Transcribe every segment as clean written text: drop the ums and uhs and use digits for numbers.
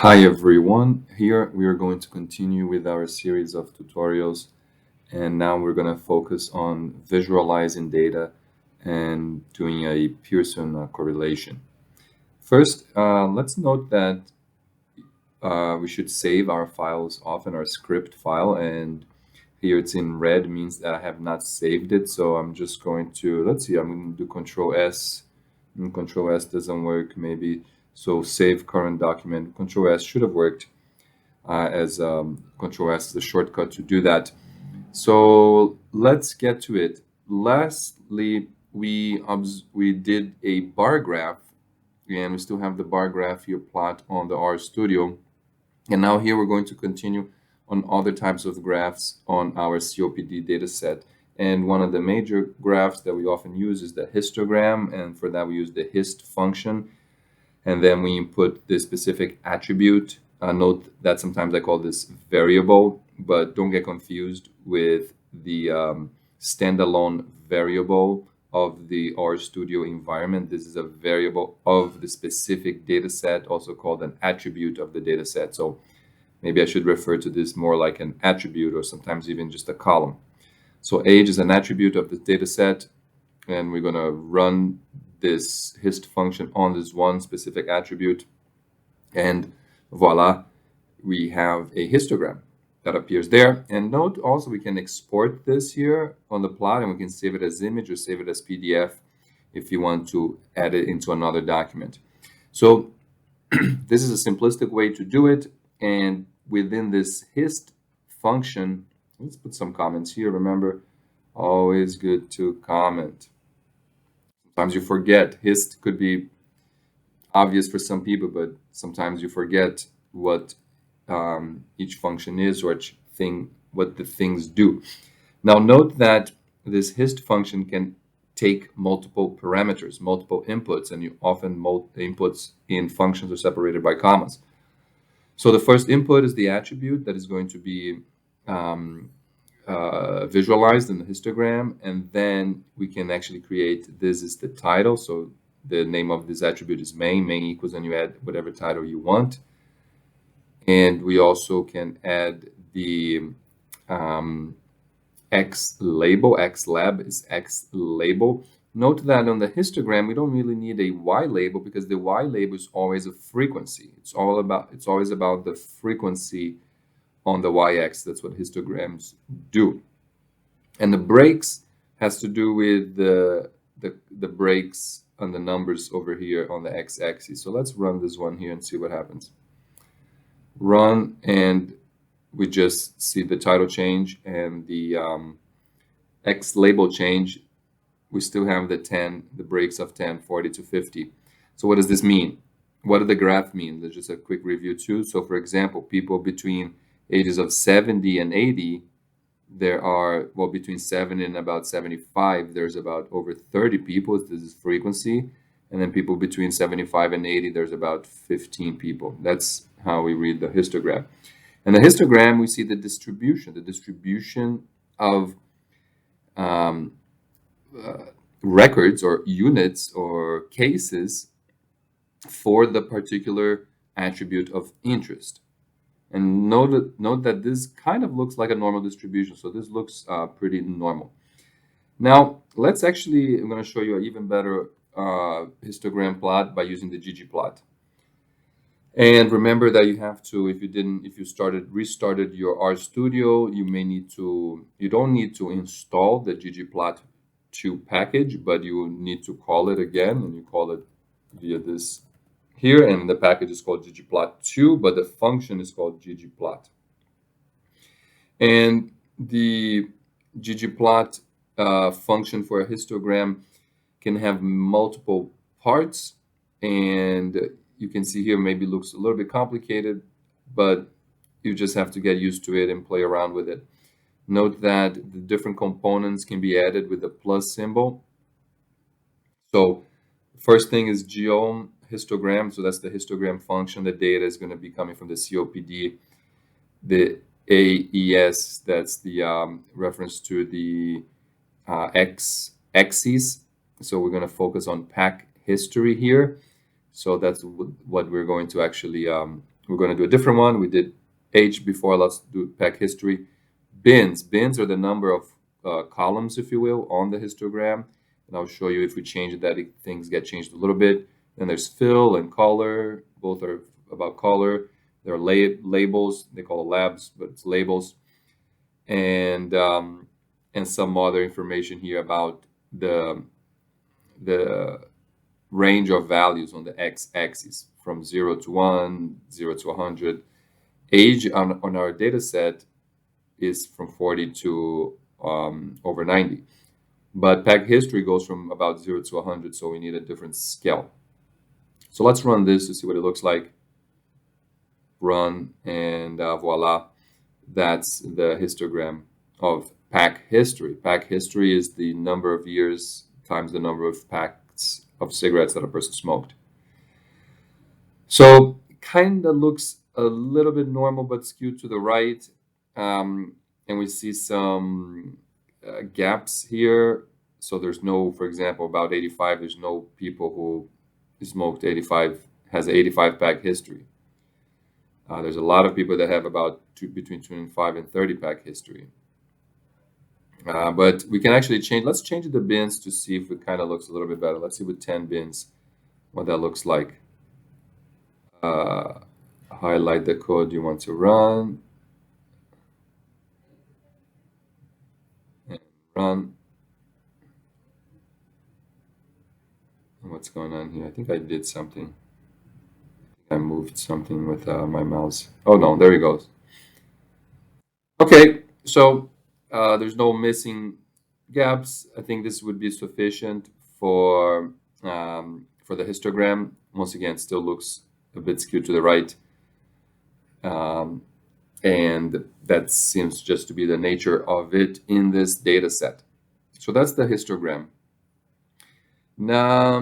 Hi everyone, here we are going to continue with our series of tutorials, and now we're going to focus on visualizing data and doing a Pearson correlation. First, let's note that we should save our files often, our script file, and here it's in red, means that I have not saved it, so I'm just going to, let's see, I'm going to do Control S, and Control S doesn't work maybe, so save current document. Control S should have worked as Control S is a shortcut to do that. So let's get to it. Lastly, we did a bar graph, and we still have the bar graph here plot on the R Studio. And now here we're going to continue on other types of graphs on our COPD data set. And one of the major graphs that we often use is the histogram, and for that we use the hist function, and then we input the specific attribute. Note that sometimes I call this variable, but don't get confused with the standalone variable of the RStudio environment. This is a variable of the specific data set, also called an attribute of the data set. So maybe I should refer to this more like an attribute, or sometimes even just a column. So age is an attribute of the data set, and we're going to run this hist function on this one specific attribute, and voila, we have a histogram that appears there. And note also we can export this here on the plot, and we can save it as image or save it as PDF if you want to add it into another document. So this is a simplistic way to do it, and within this hist function, let's put some comments here. Remember, always good to comment. Sometimes you forget. Hist could be obvious for some people, but sometimes you forget what each function is, or what the things do. Now note that this hist function can take multiple parameters, multiple inputs, and you often inputs in functions are separated by commas. So the first input is the attribute that is going to be visualized in the histogram, and then we can actually create, this is the title, so the name of this attribute is main equals, and you add whatever title you want. And we also can add the X label. X lab is X label. Note that on the histogram, we don't really need a Y label, because the Y label is always a frequency. It's always about the frequency on the y-axis. That's what histograms do. And the breaks has to do with the breaks on the numbers over here on the x-axis. So let's run this one here and see what happens. Run, and we just see the title change and the X label change. We still have the breaks of 10, 40 to 50. So what does this mean? What does the graph mean? There's just a quick review too. So for example, people between ages of 70 and 80, there are, well, between 70 and about 75, there's about over 30 people. This is frequency. And then people between 75 and 80, there's about 15 people. That's how we read the histogram. And the histogram, we see the distribution of records or units or cases for the particular attribute of interest. And note that this kind of looks like a normal distribution. So this looks pretty normal. Now, I'm going to show you an even better histogram plot by using the ggplot. And remember that you have to, if you restarted your RStudio, you don't need to install the ggplot 2 package, but you need to call it again, and you call it via this here, and the package is called ggplot2, but the function is called ggplot. And the ggplot function for a histogram can have multiple parts, and you can see here maybe looks a little bit complicated, but you just have to get used to it and play around with it. Note that the different components can be added with the plus symbol. So first thing is geom histogram. So that's the histogram function. The data is going to be coming from the COPD. The AES, that's the reference to the x-axis. So we're going to focus on pack history here. So that's what we're going to actually We're going to do a different one. We did age before. Let's do pack history. Bins. Bins are the number of columns, if you will, on the histogram. And I'll show you if we change it, that things get changed a little bit. Then there's fill and color. Both are about color. There are labels. They call it labs, but it's labels. And some other information here about the range of values on the x-axis from 0 to 1, 0 to 100. Age on our data set is from 40 to over 90. But pack history goes from about 0 to 100, so we need a different scale. So let's run this to see what it looks like. Run, and voila, that's the histogram of pack history. Pack history is the number of years times the number of packs of cigarettes that a person smoked. So kind of looks a little bit normal, but skewed to the right. And we see some gaps here. So there's no, for example, about 85, there's no people who smoked 85, has an 85 pack history. There's a lot of people that have about between 25 and 30 pack history. But we can actually change, let's change the bins to see if it kind of looks a little bit better. Let's see with 10 bins what that looks like. Highlight the code you want to run. And run. And what's going on here? I think I did something. I moved something with my mouse. Oh no, there he goes. Okay, so there's no missing gaps. I think this would be sufficient for the histogram. Once again, still looks a bit skewed to the right. And that seems just to be the nature of it in this data set. So that's the histogram. Now,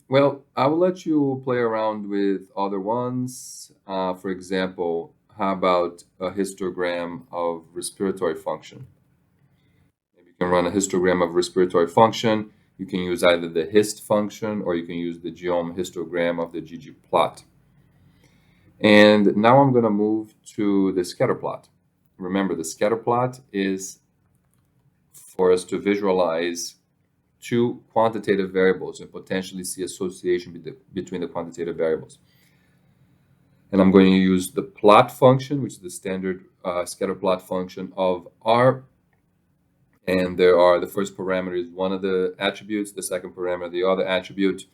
well, I will let you play around with other ones. For example, how about a histogram of respiratory function? Maybe you can run a histogram of respiratory function. You can use either the hist function or you can use the geom histogram of the ggplot. And now I'm going to move to the scatterplot. Remember, the scatterplot is for us to visualize two quantitative variables and potentially see association between the quantitative variables. And I'm going to use the plot function, which is the standard scatterplot function of R. And there are, the first parameter is one of the attributes, the second parameter, the other attribute.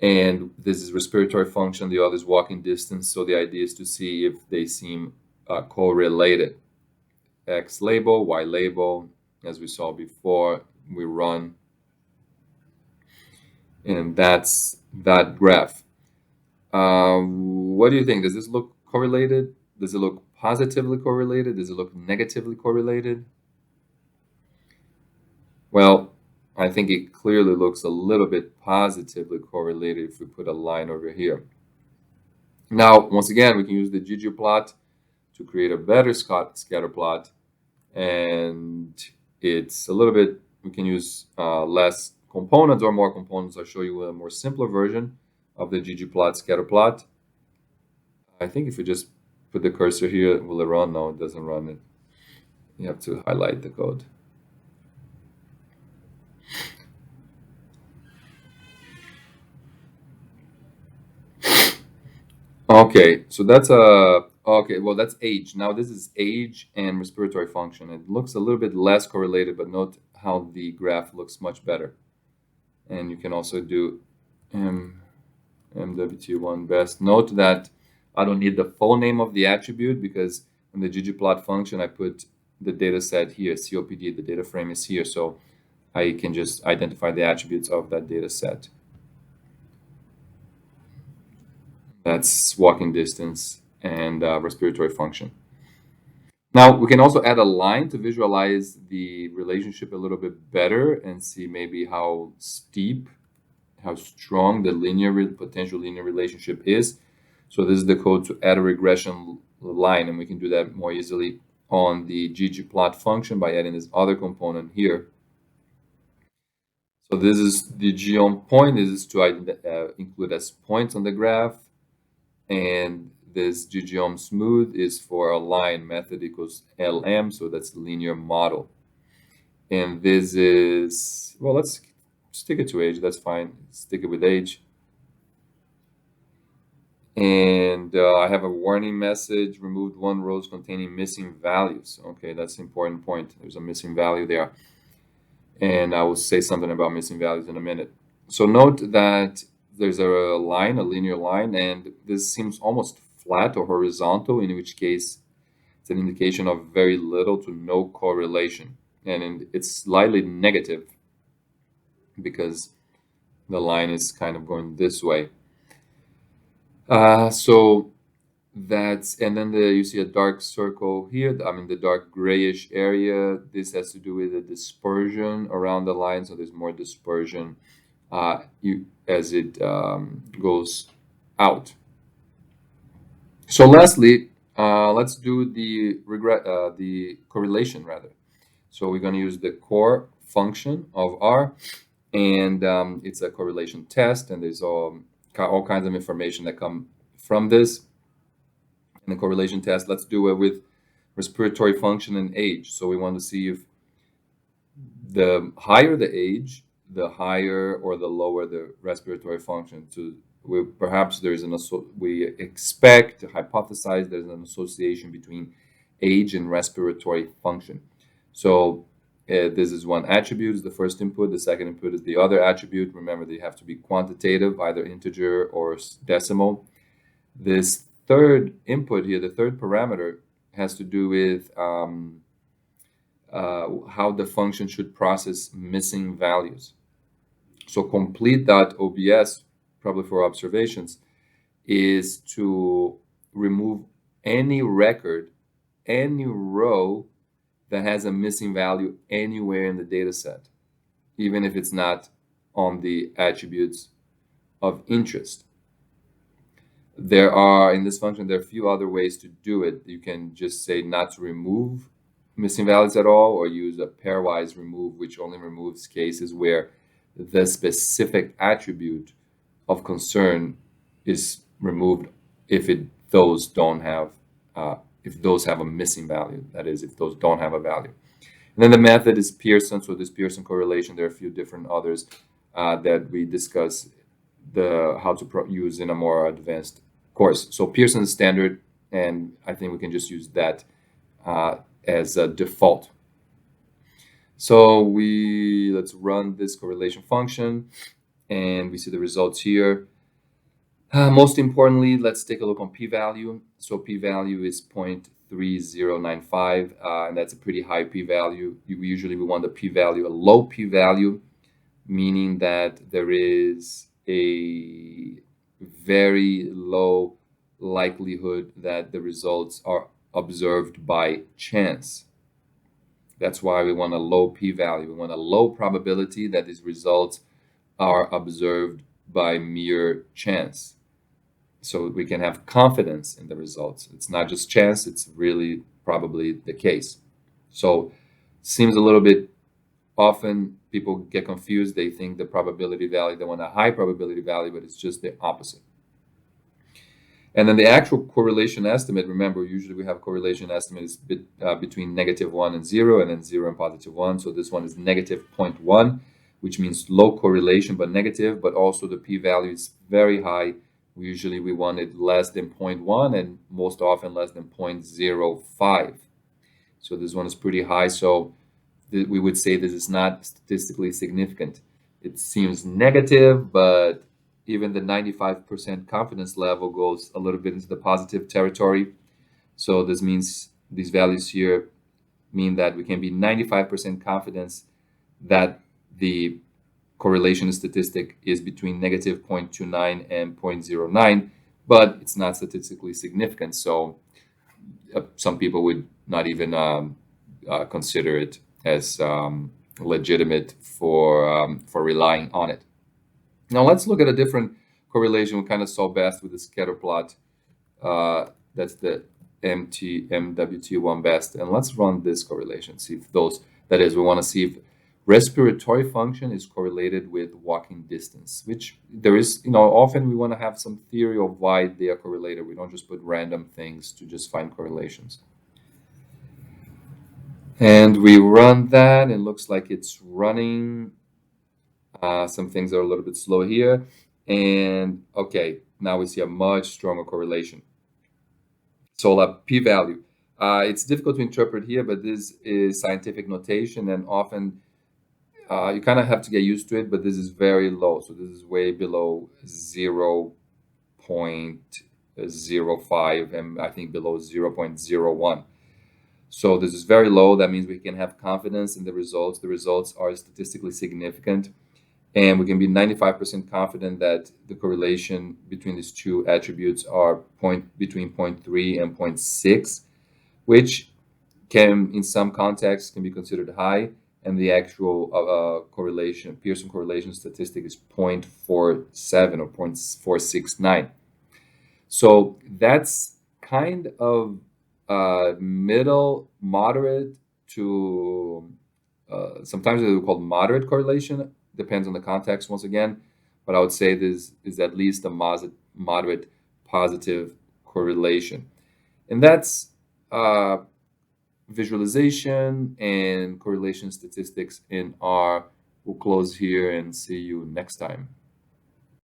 And this is respiratory function, the other is walking distance. So the idea is to see if they seem correlated. X label, Y label, as we saw before, we run. And that's that graph. What do you think? Does this look correlated? Does it look positively correlated? Does it look negatively correlated? Well, I think it clearly looks a little bit positively correlated if we put a line over here. Now, once again, we can use the ggplot to create a better scatter plot. And it's a little bit, we can use less components or more components. I'll show you a more simpler version of the ggplot scatter plot. I think if you just put the cursor here, will it run? No, it doesn't run it. You have to highlight the code. Okay, so that's okay, well, that's age. Now this is age and respiratory function. It looks a little bit less correlated, but note how the graph looks much better. And you can also do MWT1 best. Note that I don't need the full name of the attribute because in the ggplot function, I put the data set here, COPD, the data frame is here. So I can just identify the attributes of that data set. That's walking distance and respiratory function. Now, we can also add a line to visualize the relationship a little bit better and see maybe how steep, how strong the potential linear relationship is. So this is the code to add a regression line, and we can do that more easily on the ggplot function by adding this other component here. So this is the geom point. This is to include as points on the graph. And this ggom smooth is for a line, method equals lm, so that's linear model. And this is, well, let's stick it to age, that's fine. Stick it with age. And I have a warning message, removed one rows containing missing values. Okay, that's an important point. There's a missing value there. And I will say something about missing values in a minute. So note that there's a line, a linear line, and this seems almost flat or horizontal, in which case it's an indication of very little to no correlation. And it's slightly negative because the line is kind of going this way. So that's, and then you see a dark circle here, I mean the dark grayish area. This has to do with the dispersion around the line, so there's more dispersion as it goes out. So lastly, let's do the correlation rather. So we're going to use the core function of R, and it's a correlation test, and there's all kinds of information that come from this. In the correlation test, let's do it with respiratory function and age. So we want to see if the higher the age, the higher or the lower the respiratory function. So perhaps there's we expect to hypothesize there's an association between age and respiratory function. So this is one attribute, is the first input. The second input is the other attribute. Remember, they have to be quantitative, either integer or decimal. This third input here, the third parameter, has to do with how the function should process missing values. So complete.obs, probably for observations, is to remove any record, any row that has a missing value anywhere in the data set, even if it's not on the attributes of interest. There are, in this function, there are a few other ways to do it. You can just say not to remove missing values at all, or use a pairwise remove, which only removes cases where the specific attribute of concern is removed if those have a missing value. That is, if those don't have a value. And then the method is Pearson. So this Pearson correlation, there are a few different others that we discuss how to use in a more advanced course. So Pearson is standard, and I think we can just use that as a default. So let's run this correlation function, and we see the results here. Most importantly, let's take a look on p-value. So p-value is 0.3095, and that's a pretty high p-value. Usually we want the p-value, a low p-value, meaning that there is a very low likelihood that the results are observed by chance. That's why we want a low p-value. We want a low probability that these results are observed by mere chance. So we can have confidence in the results. It's not just chance, it's really probably the case. So seems a little bit, often people get confused. They think the probability value, they want a high probability value, but it's just the opposite. And then the actual correlation estimate, remember, usually we have correlation estimates between -1 and 0, and then 0 and +1. So this one is -0.1, which means low correlation, but negative, but also the p-value is very high. Usually we want it less than 0.1 and most often less than 0.05. So this one is pretty high. So we would say this is not statistically significant. It seems negative, but even the 95% confidence level goes a little bit into the positive territory. So this means these values here mean that we can be 95% confidence that the correlation statistic is between -0.29 and 0.09, but it's not statistically significant. So some people would not even consider it as legitimate for relying on it. Now let's look at a different correlation we kind of saw best with the scatterplot. That's the MWT1 best. And let's run this correlation, see if that is, we want to see if Respiratory function is correlated with walking distance, which there is, often we want to have some theory of why they are correlated. We don't just put random things to just find correlations. And we run that, and it looks like it's running. Some things are a little bit slow here. And okay, now we see a much stronger correlation. So a p-value. It's difficult to interpret here, but this is scientific notation, and often you kind of have to get used to it, but this is very low. So this is way below 0.05 and I think below 0.01. So this is very low. That means we can have confidence in the results. The results are statistically significant, and we can be 95% confident that the correlation between these two attributes are between 0.3 and 0.6, which can, in some contexts, can be considered high, and the actual correlation, Pearson correlation statistic is 0.47 or 0.469. So that's kind of middle, moderate to sometimes it's called moderate correlation. Depends on the context once again, but I would say this is at least a moderate positive correlation, and that's visualization and correlation statistics in R. We'll close here and see you next time.